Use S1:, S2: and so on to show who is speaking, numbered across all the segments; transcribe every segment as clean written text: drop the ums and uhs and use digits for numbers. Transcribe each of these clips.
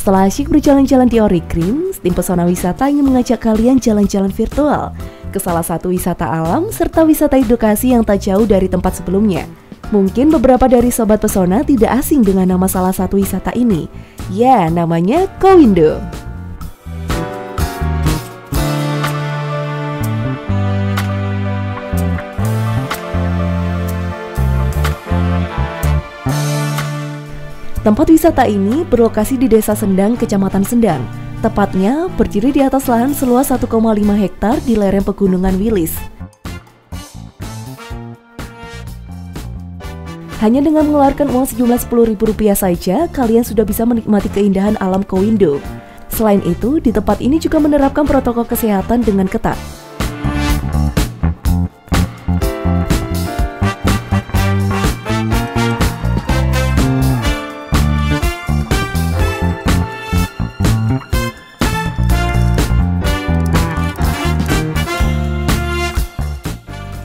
S1: Setelah asyik berjalan-jalan di Ori Green, tim pesona wisata ingin mengajak kalian jalan-jalan virtual ke salah satu wisata alam serta wisata edukasi yang tak jauh dari tempat sebelumnya. Mungkin beberapa dari sobat pesona tidak asing dengan nama salah satu wisata ini. Ya, namanya Kowindo. Tempat wisata ini berlokasi di Desa Sendang, Kecamatan Sendang. Tepatnya berdiri di atas lahan seluas 1,5 hektar di lereng Pegunungan Wilis. Hanya dengan mengeluarkan uang sejumlah Rp10.000 saja, kalian sudah bisa menikmati keindahan alam Kowindo. Selain itu, di tempat ini juga menerapkan protokol kesehatan dengan ketat.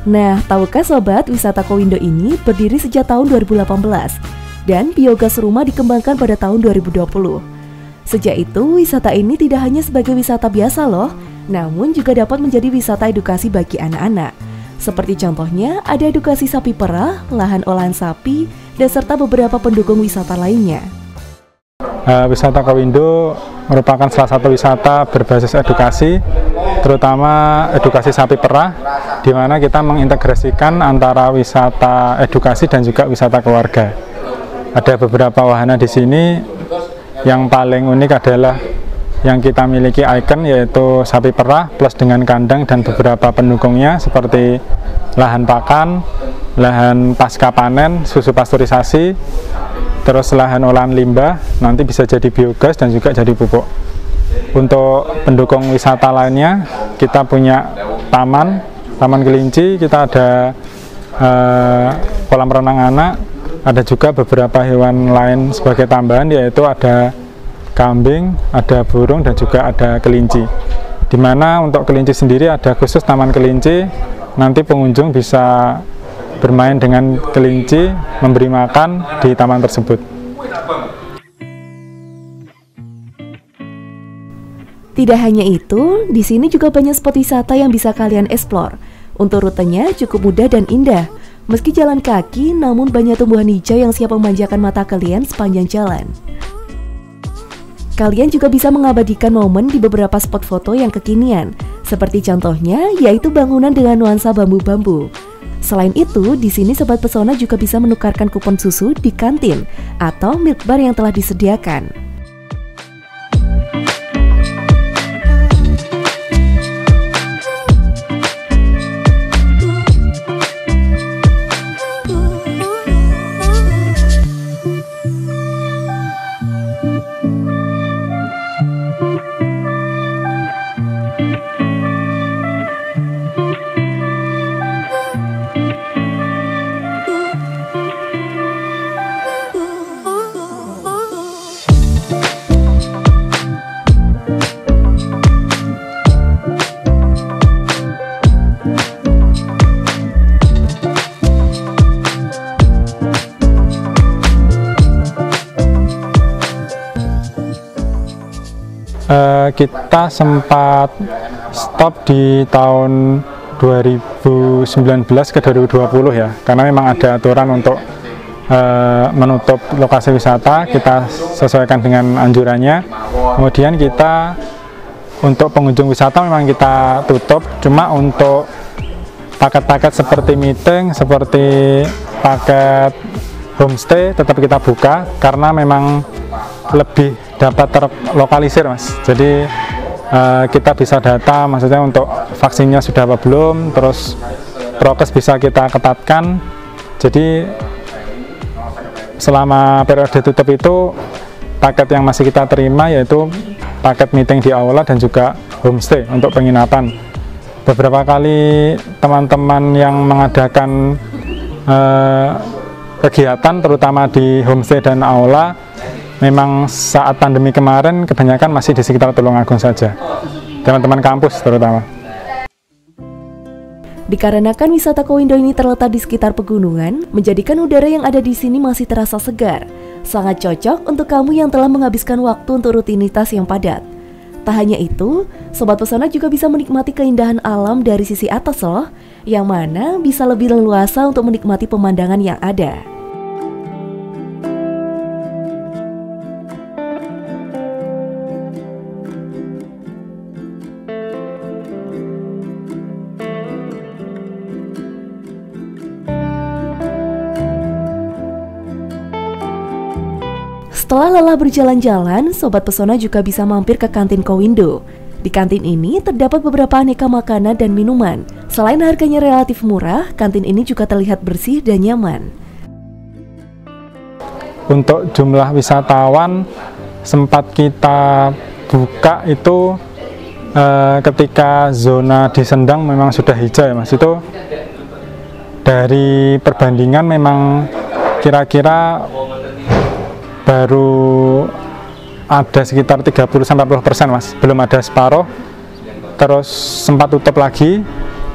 S1: Nah, tahukah sobat, wisata Kowindo ini berdiri sejak tahun 2018 dan biogas rumah dikembangkan pada tahun 2020. Sejak itu, wisata ini tidak hanya sebagai wisata biasa loh, namun juga dapat menjadi wisata edukasi bagi anak-anak. Seperti contohnya, ada edukasi sapi perah, lahan olahan sapi, dan serta beberapa pendukung wisata lainnya.
S2: Wisata Kowindo merupakan salah satu wisata berbasis edukasi, terutama edukasi sapi perah, di mana kita mengintegrasikan antara wisata edukasi dan juga wisata keluarga. Ada beberapa wahana di sini, yang paling unik adalah yang kita miliki ikon yaitu sapi perah plus dengan kandang dan beberapa pendukungnya seperti lahan pakan, lahan pasca panen, susu pasteurisasi, terus lahan olahan limbah, nanti bisa jadi biogas dan juga jadi pupuk. Untuk pendukung wisata lainnya, kita punya taman kelinci, kita ada kolam renang anak, ada juga beberapa hewan lain sebagai tambahan, yaitu ada kambing, ada burung, dan juga ada kelinci. Dimana untuk kelinci sendiri ada khusus taman kelinci, nanti pengunjung bisa bermain dengan kelinci, memberi makan di taman tersebut.
S1: Tidak hanya itu, di sini juga banyak spot wisata yang bisa kalian eksplor. Untuk rutenya cukup mudah dan indah. Meski jalan kaki, namun banyak tumbuhan hijau yang siap memanjakan mata kalian sepanjang jalan. Kalian juga bisa mengabadikan momen di beberapa spot foto yang kekinian. Seperti contohnya, yaitu bangunan dengan nuansa bambu-bambu. Selain itu, di sini sobat pesona juga bisa menukarkan kupon susu di kantin atau milk bar yang telah disediakan.
S2: Kita sempat stop di tahun 2019 ke 2020 ya, karena memang ada aturan untuk menutup lokasi wisata, kita sesuaikan dengan anjurannya. Kemudian kita untuk pengunjung wisata memang kita tutup, cuma untuk paket-paket seperti meeting, seperti paket homestay tetap kita buka, karena memang lebih dapat terlokalisir mas. Jadi kita bisa data maksudnya untuk vaksinnya sudah apa belum, terus prokes bisa kita ketatkan. Jadi selama periode tutup itu paket yang masih kita terima yaitu paket meeting di aula dan juga homestay untuk penginapan. Beberapa kali teman-teman yang mengadakan kegiatan terutama di homestay dan aula, memang saat pandemi kemarin kebanyakan masih di sekitar Tulungagung saja, teman-teman kampus terutama.
S1: Dikarenakan wisata Kowindo ini terletak di sekitar pegunungan, menjadikan udara yang ada di sini masih terasa segar. Sangat cocok untuk kamu yang telah menghabiskan waktu untuk rutinitas yang padat. Tak hanya itu, Sobat Pesona juga bisa menikmati keindahan alam dari sisi atas loh, yang mana bisa lebih leluasa untuk menikmati pemandangan yang ada. Setelah lelah berjalan-jalan, Sobat Pesona juga bisa mampir ke kantin Kowindo. Di kantin ini terdapat beberapa aneka makanan dan minuman. Selain harganya relatif murah, kantin ini juga terlihat bersih dan nyaman.
S2: Untuk jumlah wisatawan sempat kita buka itu ketika zona di Sendang memang sudah hijau ya Mas. Itu dari perbandingan memang kira-kira baru ada sekitar 30-40% Mas, belum ada separuh. Terus sempat tutup lagi,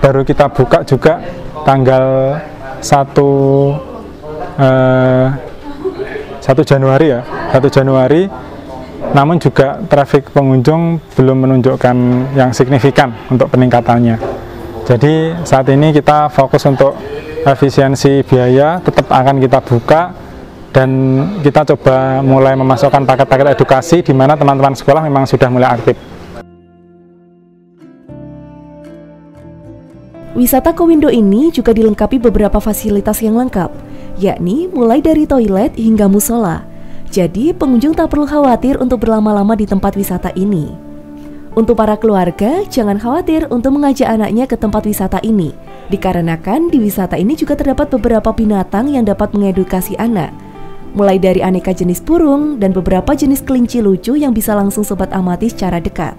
S2: baru kita buka juga tanggal 1 Januari ya, 1 Januari. Namun juga trafik pengunjung belum menunjukkan yang signifikan untuk peningkatannya. Jadi saat ini kita fokus untuk efisiensi biaya, tetap akan kita buka. Dan kita coba mulai memasukkan paket-paket edukasi di mana teman-teman sekolah memang sudah mulai aktif.
S1: Wisata Kowindo ini juga dilengkapi beberapa fasilitas yang lengkap, yakni mulai dari toilet hingga musola. Jadi pengunjung tak perlu khawatir untuk berlama-lama di tempat wisata ini. Untuk para keluarga, jangan khawatir untuk mengajak anaknya ke tempat wisata ini, dikarenakan di wisata ini juga terdapat beberapa binatang yang dapat mengedukasi anak. Mulai dari aneka jenis burung dan beberapa jenis kelinci lucu yang bisa langsung sobat amati secara dekat.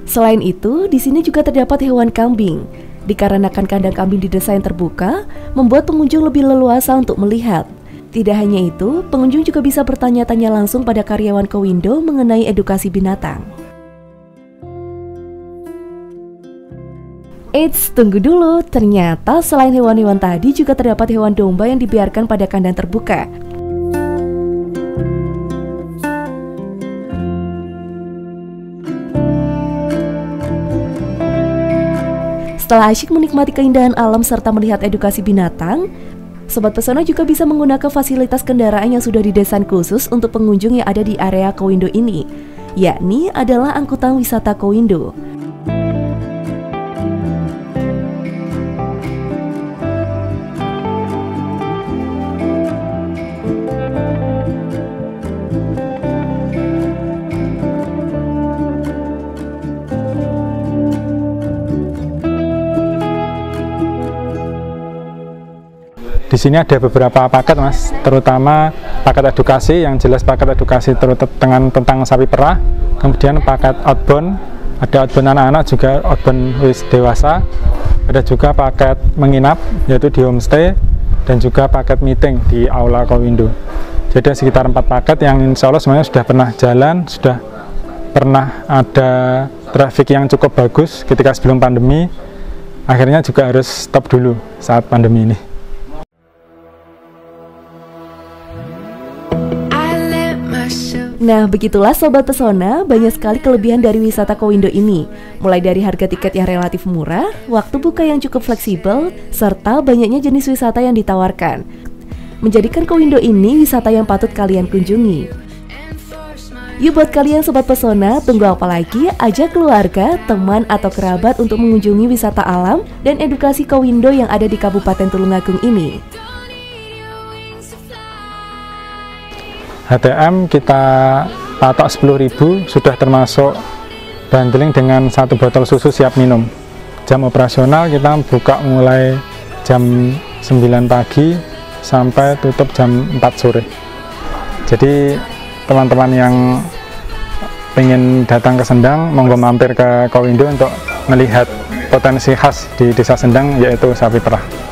S1: Selain itu, di sini juga terdapat hewan kambing. Dikarenakan kandang kambing didesain terbuka, membuat pengunjung lebih leluasa untuk melihat. Tidak hanya itu, pengunjung juga bisa bertanya-tanya langsung pada karyawan Kowindo mengenai edukasi binatang. Eits, tunggu dulu, ternyata selain hewan-hewan tadi juga terdapat hewan domba yang dibiarkan pada kandang terbuka. Setelah asyik menikmati keindahan alam serta melihat edukasi binatang, Sobat Pesona juga bisa menggunakan fasilitas kendaraan yang sudah didesain khusus untuk pengunjung yang ada di area Kowindo ini, yakni adalah angkutan wisata Kowindo.
S2: Di sini ada beberapa paket Mas, terutama paket edukasi, yang jelas paket edukasi tentang sapi perah, kemudian paket outbound, ada outbound anak-anak juga outbound dewasa, ada juga paket menginap yaitu di homestay, dan juga paket meeting di Aula Kowindo. Jadi sekitar 4 paket yang insya Allah semuanya sudah pernah jalan, sudah pernah ada traffic yang cukup bagus ketika sebelum pandemi, akhirnya juga harus stop dulu saat pandemi ini.
S1: Nah, begitulah Sobat Pesona, banyak sekali kelebihan dari wisata Kowindo ini. Mulai dari harga tiket yang relatif murah, waktu buka yang cukup fleksibel, serta banyaknya jenis wisata yang ditawarkan. Menjadikan Kowindo ini wisata yang patut kalian kunjungi. Yuk buat kalian Sobat Pesona, tunggu apa lagi? Ajak keluarga, teman, atau kerabat untuk mengunjungi wisata alam dan edukasi Kowindo yang ada di Kabupaten Tulungagung ini.
S2: HTM kita patok 10.000, sudah termasuk bundling dengan 1 botol susu siap minum. Jam operasional kita buka mulai jam 9 pagi sampai tutup jam 4 sore. Jadi teman-teman yang ingin datang ke Sendang, monggo mampir ke Kawindo untuk melihat potensi khas di Desa Sendang, yaitu sapi perah.